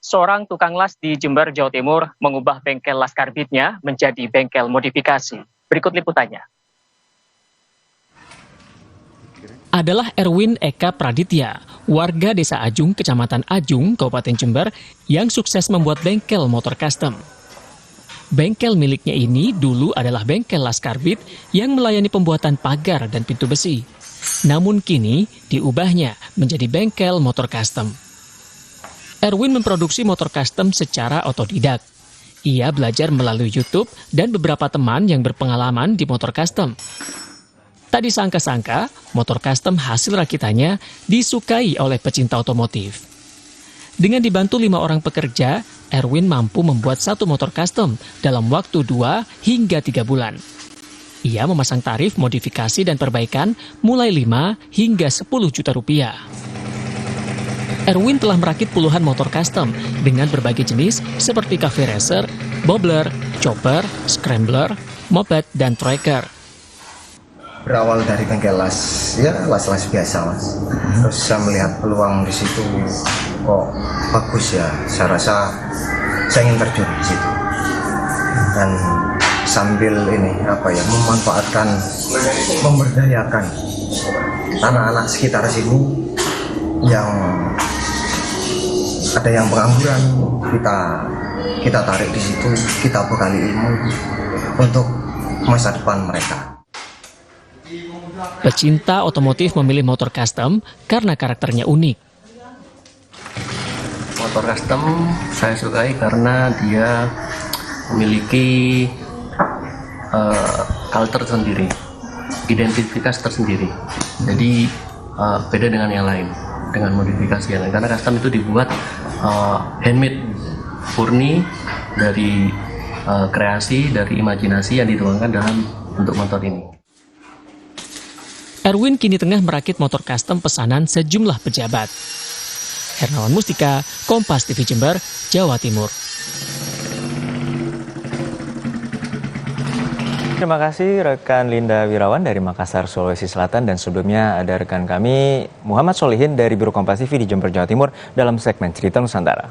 Seorang tukang las di Jember, Jawa Timur mengubah bengkel Laskar Beat-nya menjadi bengkel modifikasi. Berikut liputannya. Adalah Erwin Eka Praditya, warga Desa Ajung, Kecamatan Ajung, Kabupaten Jember, yang sukses membuat bengkel motor custom. Bengkel miliknya ini dulu adalah bengkel Laskar Beat yang melayani pembuatan pagar dan pintu besi. Namun kini diubahnya menjadi bengkel motor custom. Erwin memproduksi motor custom secara otodidak. Ia belajar melalui YouTube dan beberapa teman yang berpengalaman di motor custom. Tak disangka-sangka, motor custom hasil rakitannya disukai oleh pecinta otomotif. Dengan dibantu 5 orang pekerja, Erwin mampu membuat satu motor custom dalam waktu 2 hingga 3 bulan. Ia memasang tarif modifikasi dan perbaikan mulai 5 hingga 10 juta rupiah. Erwin telah merakit puluhan motor custom dengan berbagai jenis seperti cafe racer, bobbler, chopper, scrambler, moped, dan tracker. Berawal dari bengkel las, ya las-las biasa mas. Terus saya melihat peluang di situ kok bagus ya. Saya rasa saya ingin terjun di situ. Dan sambil memanfaatkan, memberdayakan anak-anak sekitar sini yang ada yang pengangguran, kita tarik di situ, kita bekali ilmu untuk masa depan mereka. Pecinta otomotif memilih motor custom karena karakternya unik. Motor custom saya sukai karena dia memiliki culture sendiri, identitas tersendiri. Jadi beda dengan yang lain, dengan modifikasi yang lain. Karena custom itu dibuat handmade, murni dari kreasi, dari imajinasi yang dituangkan dalam bentuk motor ini. Erwin kini tengah merakit motor custom pesanan sejumlah pejabat. Hernawan Mustika, Kompas TV Jember, Jawa Timur. Terima kasih rekan Linda Wirawan dari Makassar, Sulawesi Selatan, dan sebelumnya ada rekan kami Muhammad Solihin dari Biro Kompas TV di Jember, Jawa Timur dalam segmen Cerita Nusantara.